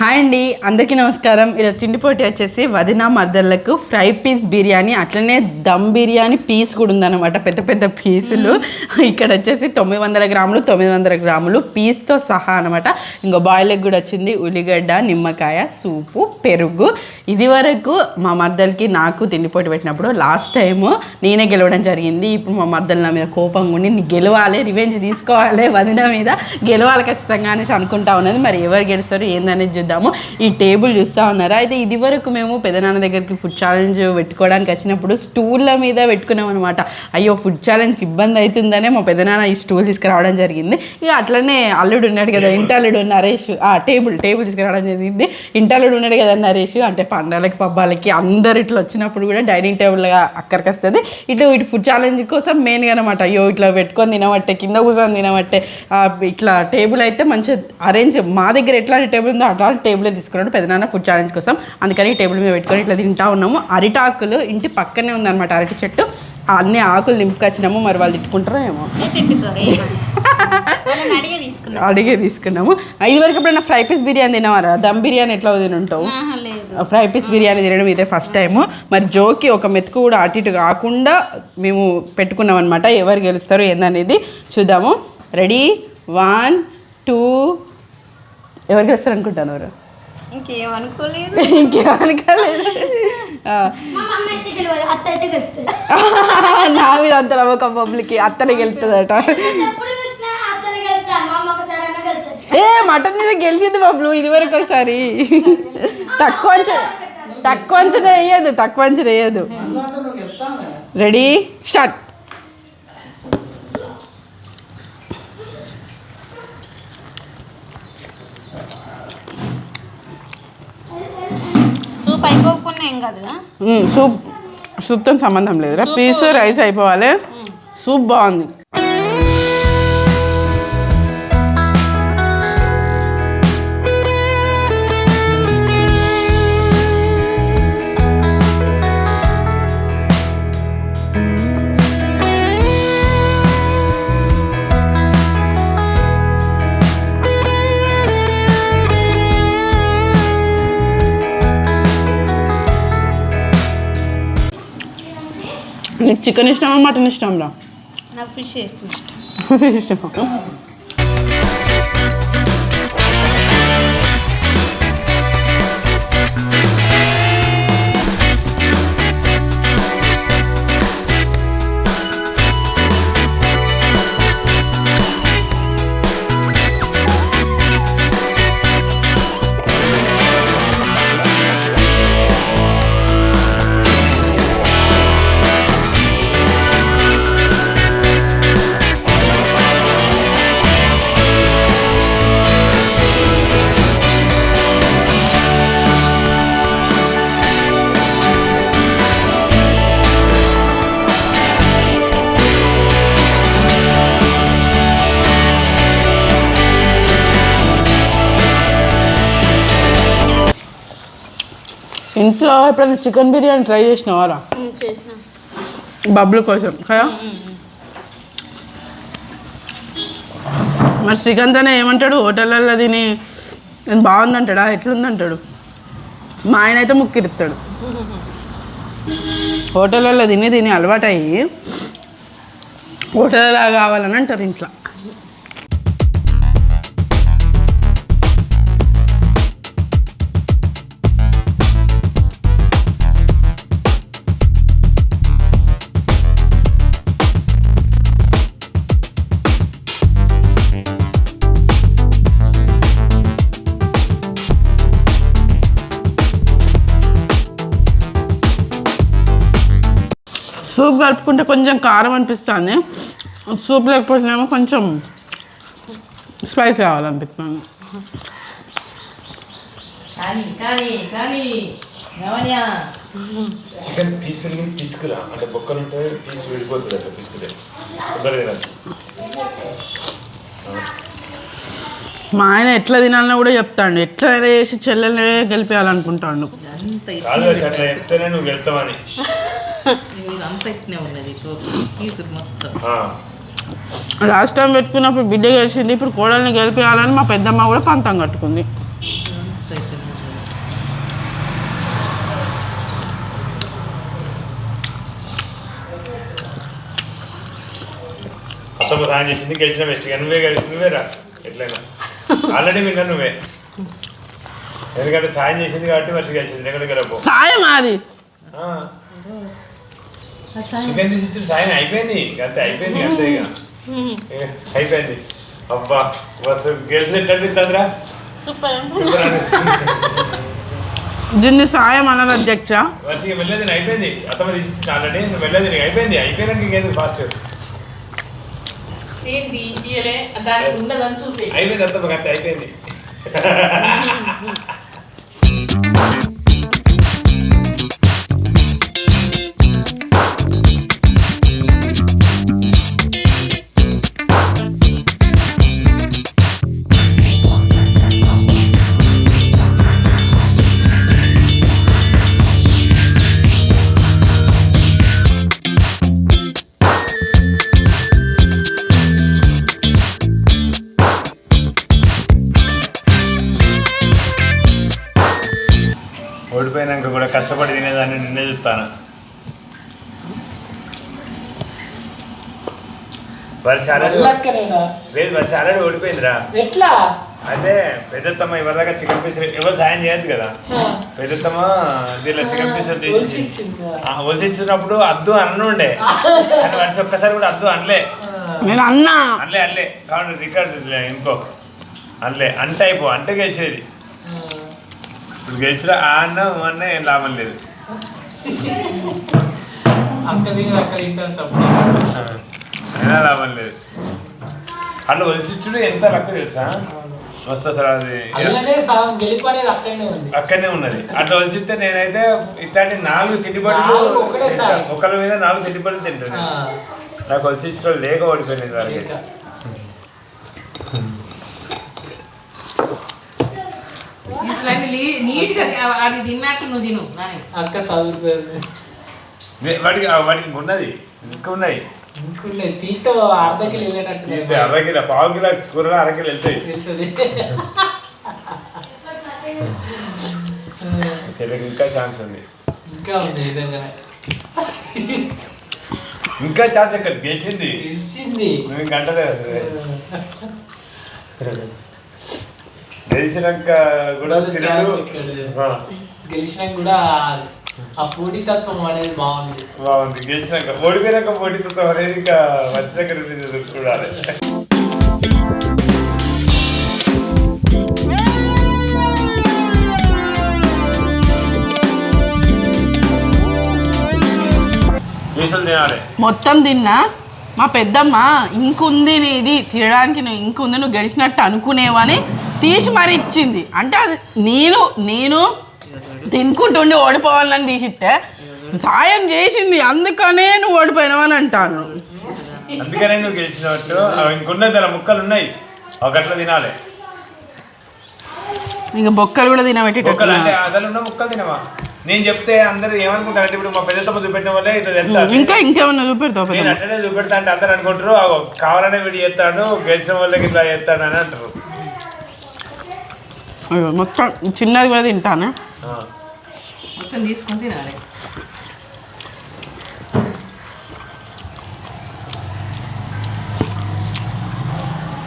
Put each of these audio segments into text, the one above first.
Hi అండి, అందరికీ నమస్కారం. ఈరోజు తిండిపోటీ వచ్చేసి వదిన మర్దర్లకు ఫ్రై పీస్ బిర్యానీ, అట్లనే దమ్ బిర్యానీ పీస్ కూడా ఉందన్నమాట. పెద్ద పెద్ద పీసులు ఇక్కడ వచ్చేసి 900 గ్రాములు 900 గ్రాములు పీస్తో సహా అనమాట. ఇంకో బాయిల్ ఎగ్ కూడా వచ్చింది, ఉల్లిగడ్డ, నిమ్మకాయ, సూపు, పెరుగు. ఇది వరకు మా మర్దలకి నాకు తిండిపోటీ పెట్టినప్పుడు లాస్ట్ టైము నేనే గెలవడం జరిగింది. ఇప్పుడు మా మర్దలు నా మీద కోపంగా ఉండి నీ గెలవాలి, రివెంజ్ తీసుకోవాలి, వదిన మీద గెలవాలి ఖచ్చితంగా అనేసి అనుకుంటా ఉన్నది. మరి ఎవరు గెలుస్తారు ఏందనేది చూద్దాము. ఈ టేబుల్ చూస్తూ ఉన్నారా? అయితే ఇది వరకు మేము పెదనాన్న దగ్గరికి ఫుడ్ ఛాలెంజ్ పెట్టుకోవడానికి వచ్చినప్పుడు స్టూళ్ళ మీద పెట్టుకున్నాం అనమాట. అయ్యో ఫుడ్ ఛాలెంజ్కి ఇబ్బంది అవుతుందనే మా పెదనాన్న ఈ స్టూల్ తీసుకురావడం జరిగింది. ఇక అట్లనే అల్లుడు ఉన్నాడు కదా, ఇంటల్లుడు నరేష్, టేబుల్ తీసుకురావడం జరిగింది. ఇంటల్లుడు ఉన్నాడు కదా నరేష్, అంటే పండగలకి పబ్బాలకి అందరు ఇట్లా వచ్చినప్పుడు కూడా డైనింగ్ టేబుల్గా అక్కడికి వస్తుంది. ఇటు ఫుడ్ ఛాలెంజ్ కోసం మెయిన్గా అనమాట. అయ్యో ఇట్లా పెట్టుకొని తినబట్టే, కింద కూర్చొని తినబట్టే, ఇట్లా టేబుల్ అయితే మంచిగా అరేంజ్, మా దగ్గర ఎట్లాంటి టేబుల్ ఉందో అట్లాంటి టేబులే తీసుకున్నాడు పెదనాన్న ఫుడ్ ఛాలెంజ్ కోసం. అందుకని ఈ టేబుల్ మీద పెట్టుకొని ఇట్లా తింటా ఉన్నాము. అరిటాకులు ఇంటి పక్కనే ఉందన్నమాట, అరటి చెట్టు. అన్ని ఆకులు నింపుకొచ్చినాము. మరి వాళ్ళు తిట్టుకుంటారో ఏమో, అడిగే తీసుకున్నాము. ఇదివరకు ఎప్పుడైనా ఫ్రై పీస్ బిర్యానీ తినవారా? దమ్ బిర్యానీ ఎట్లా తిని ఉంటావు? ఫ్రై పీస్ బిర్యానీ తినడం ఇదే ఫస్ట్ టైము. మరి జోకి ఒక మెతుకు కూడా అటు ఇటు కాకుండా మేము పెట్టుకున్నాం అనమాట. ఎవరు గెలుస్తారు ఏందనేది చూద్దాము. రెడీ, 1 2. ఎవరు గెలుస్తారు అనుకుంటాను? ఎవరు? ఇంకేమనుకోలేదు. నా మీద అంత నమ్మకం పబ్లిక్, అత్తనే గెలుతుందట. మటన్ మీద గెలిచింది బబ్లు ఇదివరకు ఒకసారి. తక్కువ అంచనా వేయదు. Ready, start. సూప్తో సంబంధం లేదురా, పీసు రైస్ అయిపోవాలి. సూప్ బాగుంది. నీకు చికెన్ ఇష్టమా మటన్ ఇష్టంరా? నాకు ఫిష్ ఇష్టం. ఇంట్లో ఎప్పుడైనా చికెన్ బిర్యానీ ట్రై చేసినావారా? బబ్లు కోసం కదా. మరి శ్రీకాంతనే ఏమంటాడు? హోటళ్ళల్లో తిని బాగుందంటాడా, ఎట్లుందంటాడు? మా ఆయన అయితే ముక్కిరుతాడు. హోటళ్ళల్లో తిని అలవాటయ్యి హోటల్లో కావాలని అంటారు ఇంట్లో. సూప్ కలుపుకుంటే కొంచెం కారం అనిపిస్తుంది, సూప్ లేకపోతేనేమో కొంచెం స్పైస్ కావాలనిపిస్తుంది. చికెన్ పీసులు తీసుకురా, అంటే బొక్కలుంటే పీసు వెళ్ళిపోతుంది అట్లా తీసుకురే. మా ఆయన ఎట్లా తినాలన్నా కూడా చెప్తాడు, ఎట్లా చేసి చెల్లెల్ని గెలిపేయాలనుకుంటాడు. చెప్తేనే నువ్వు వెళ్తావని. లాస్ట్ టైం పెట్టుకున్నప్పుడు బిడ్డ గెలిచింది, ఇప్పుడు కోడల్ని గెలిపేయాలని మా పెద్దమ్మ కూడా పంతం కట్టుకుంది. అత్తమ్మ సాయం చేసింది గెలిచిన బెస్ట్ నువ్వేరా ఎట్లయినా ఆల్రెడీ విన్నా నువ్వే ఎందుకంటే సాయం చేసింది కాబట్టి మంచిగా గెలిచింది దగ్గర సాయం అది చికెన్ తీసి ఇచ్చిన సాయం అయిపోయింది అంతే అంతే ఇక అయిపోయింది అబ్బా బస్ గెలిచినట్టు దీన్ని సాయం అన్నారు అధ్యక్ష. మంచిగా వెళ్ళేది అయిపోయింది అత్తమ్మ తీసి ఇచ్చిన ఆల్రెడీ నువ్వు వెళ్ళేది అయిపోయినాక ఇంకేందుకు ఫాస్ట్ అయిపోయింది అత్తమ్మ కంటే అయిపోయింది. ఓడిపోయినాక కూడా కష్టపడి తినేదాన్ని నిన్నే చూస్తాను. వర్ష ఆల్రెడీ ఓడిపోయిందిరా. ఎట్లా అయితే పెద్దత్తమ్మ ఇవరిదాకా చికెన్ పీస్ ఎవరు సాయం చేయద్దు కదా. పెద్దత్తమ్మ దీనిలో చికెన్ పీస్ ఒలిసిచ్చినప్పుడు అద్దు అన్న ఉండే కానీ వర్ష ఒక్కసారి కూడా అద్దు అనలే కాబట్టి రికార్డు ఇంకో అనలే అంటే అంటే గెలిచేది. ఇప్పుడు గెలిచిన ఆ అన్న ఏం లాభం లేదు. అయినా లాభం లేదు. అట్లా ఒలిచిచ్చుడు ఎంత లక్క తెలుసా వస్తా సార్ అది అక్కడనే ఉన్నది. అట్లా ఒలిచిస్తే నేనైతే ఇట్లాంటి 4 తిండిపట్లు ఒకరి మీద 4 తిండిపట్లు తింటాను. నాకు ఒలిచిచ్చడం లేక ఓడిపోయినది వారికి. వాడికి ఉన్నది ఇంకా ఉన్నాయి. అర్ధ కిలో పావు కిలో కూరలో అరకిలో వెళ్తాయి. ఇంకా ఛాన్స్ ఉంది. ఇంకా ఛాన్స్ ఎక్కడ గెలిచింది నువ్వు గంటలే గెలిచినాక కూడా గెలిచినాక కూడా ఆ పోటీతత్వం అనేది బాగుంది. గెలిచినాక ఓడిపోయినాక పోటీతత్వం అనేది ఇంకా మంచి దగ్గర చూడాలి. మొత్తం తిన్నా. మా పెద్దమ్మ ఇంకుంది ఇది తినడానికి, నువ్వు ఇంకుంది నువ్వు గెలిచినట్టు అనుకునేవని తీసి మరి ఇచ్చింది. అంటే అది నేను తినుకుంటుండి ఓడిపోవాలని తీసిస్తే సాయం చేసింది అందుకనే నువ్వు ఓడిపోయినావని అంటాను. అందుకనే నువ్వు గెలిచినట్టు ఇంకున్నది అలా ముక్కలు ఉన్నాయి ఒకట్లా తినాలి. ఇంకా బొక్కలు కూడా తినబెట్టి అంటే అదలు ఉన్న ముక్కలు తినవా. నేను చెప్తే అందరూ ఏమనుకుంటారంటే ఇప్పుడు మా పెద్దతమ్మ చూపెట్టిన వల్లే ఇట్లా చెప్తాను. ఇంకేమన్నా చూపెడతావు? నేను అట్లనే చూపెడతా అంటే అందరు అనుకుంటారు కావాలనే వీడు చేస్తాడు గెలిచిన వాళ్ళకి ఇట్లా చేస్తాడు అని అంటారు. మొత్తం చిన్నది కూడా తింటాను. మొత్తం తీసుకొని తినాలి.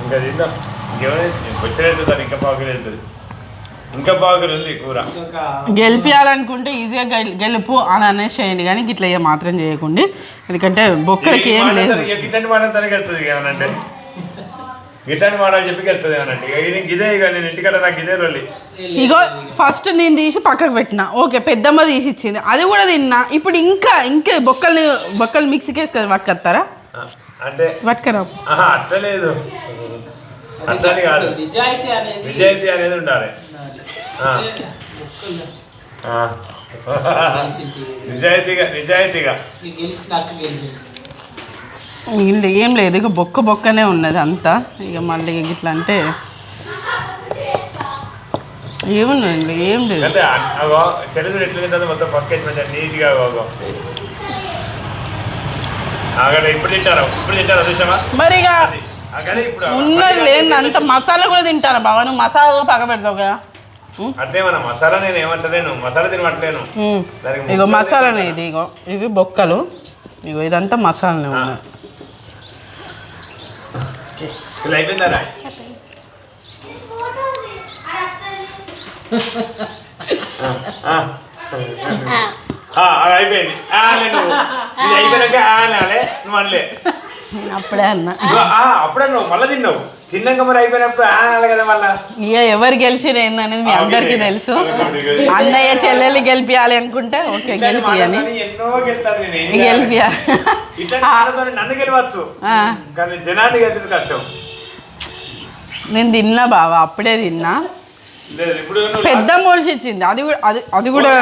ఇంకా తిందాం. ఇంకేమైనా వచ్చేది వెళ్తుంది ఇంకా పావుకి వెళ్తుంది. ఇంకా బాగా ఉంది కూర. గెలిపియాలనుకుంటే ఈజీగా గెలుపు అని అనేసేయండి కానీ ఇట్లా ఏ మాత్రం చేయకండి. ఎందుకంటే బొక్కలకి ఏం లేదు. గిట్టని మాట తనకి వెళ్తుంది ఏమనంటే గిట్టని మాట చెప్పి వెళ్తుంది ఏమనంటే ఇదే ఇక నేను ఇంటికాడ నాకు ఇదే రోజు. ఇగో ఫస్ట్ నేను తీసి పక్కకు పెట్టిన ఓకే, పెద్దమ్మ తీసి ఇచ్చింది అది కూడా తిన్నా. ఇప్పుడు ఇంకా బొక్కలు మిక్సీకి వేసుకొని పట్టుకొస్తారా? అంటే పట్టుకరా అట్లా లేదు, అట్లా కాదు. నిజాయితీ అనేది ఉండాలి. నిజాయితీగా ఏం లేదు. ఇక బొక్కనే ఉన్నది అంతా. ఇక మళ్ళీ ఇట్లా అంటే ఏమున్నది ఏం లేదు. చెడుగుడు ఎట్లా తింటుంది మొత్తం పక్క నీట్గా ఇప్పుడు తింటారా చూసామా? మరి ఇక ఉన్నది లేదు అంత మసాలా కూడా తింటారా బాబా? నువ్వు మసాలా పక్క పెడతావు కదా. అంటే మన మసాలా నేను ఏమంటలేను, మసాలా తినట్లేను. ఇగో మసాలానే ఇది. ఇగో ఇవి బొక్కలు, ఇగో ఇదంతా మసాలానే ఉన్నాయి. ఇలా అయిపోయిందా రా? అది అయిపోయింది. నేను ఇది అయిపోయినాక అనాలే, నువ్వు అనలే. అప్పుడే అన్న అప్పుడే నువ్వు మళ్ళీ తిన్నావు. తిన్నాక మరి అయిపోయినప్పుడు అనాలి కదా మళ్ళా. ఇక ఎవరు గెలిచిరు ఏందనేది మీ అందరికీ తెలుసు. అన్నయ్య చెల్లెలు గెలిపియాలి అనుకుంటే ఓకే గెలిపియాలి, ఎన్నో గెలుతాను నేను. గెలిపియాలి. ఇట్లా నన్ను గెలవచ్చు కానీ జనాన్ని గెలిచడం కష్టం. నేను తిన్నా బావా, అప్పుడే తిన్నా. ఇప్పుడు పెద్ద మోసి ఇచ్చింది, అది కూడా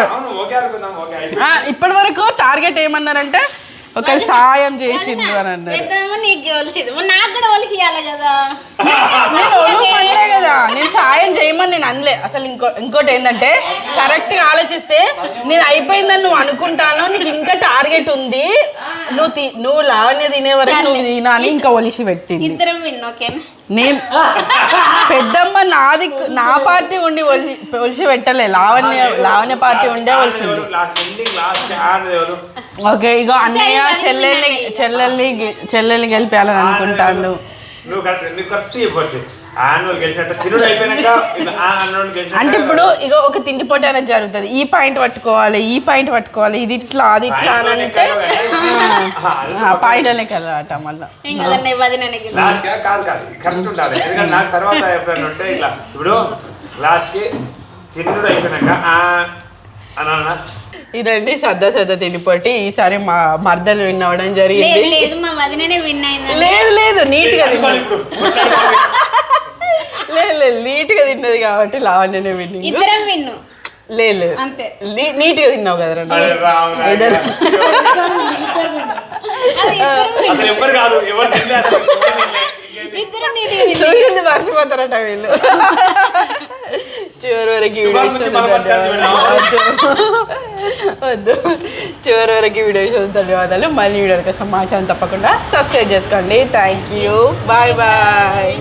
ఇప్పటి వరకు టార్గెట్ ఏమన్నారంటే ఒకరు సాయం చేసిండ్రు అని అన్నారు. నాకు కూడా ఒలిచి ఇవ్వాలి కదా. అనలే కదా, నేను సాయం చేయమని నేను అనలే అసలు. ఇంకోటి ఏంటంటే కరెక్ట్గా ఆలోచిస్తే నేను అయిపోయిందని నువ్వు అనుకుంటాను, నీకు ఇంకా టార్గెట్ ఉంది, నువ్వు లావణ్య తినే వరకు నువ్వు తినా అని ఇంకా ఒలిసి పెట్టింది. ఇద్దరం విన్ ఓకేనా? నేను పెద్దమ్మ నా పార్టీ ఉండి ఒలిసి పెట్టలే, లావణ్య పార్టీ ఉండే ఒలిసింది. ఓకే ఇగో అన్నయ్య చెల్లెల్ని గెలిపేయాలని అనుకుంటాను. అంటే ఇప్పుడు ఇగో ఒక తిండి పోటీ అనేది జరుగుతుంది, ఈ పాయింట్ పట్టుకోవాలి ఇది ఇట్లా అది ఇట్లా అని అంటే పాయింట్ అనే కదా మళ్ళీ. నాకు తర్వాత ఎప్పుడైనా ఉంటే ఇట్లా ఇప్పుడు లాస్ట్ కి తిన్నుడు అయిపోయినాక అన్నా. ఇదండి సద్ద తిండి పోటీ. ఈసారి మా మర్దలు విన్ అవ్వడం జరిగింది. లేదు నీట్ గా లేదు నీట్ గా తిన్నది కాబట్టి లావణ్యనే విన్. లేదు నీట్ గా తిన్నావు కదా చూసింది మర్చిపోతారట వీళ్ళు. చివరి వరకు వీడియో ధన్యవాదాలు. మళ్ళీ వీడియో కోసం మా ఛానల్ తప్పకుండా సబ్స్క్రైబ్ చేసుకోండి. Thank you, bye bye.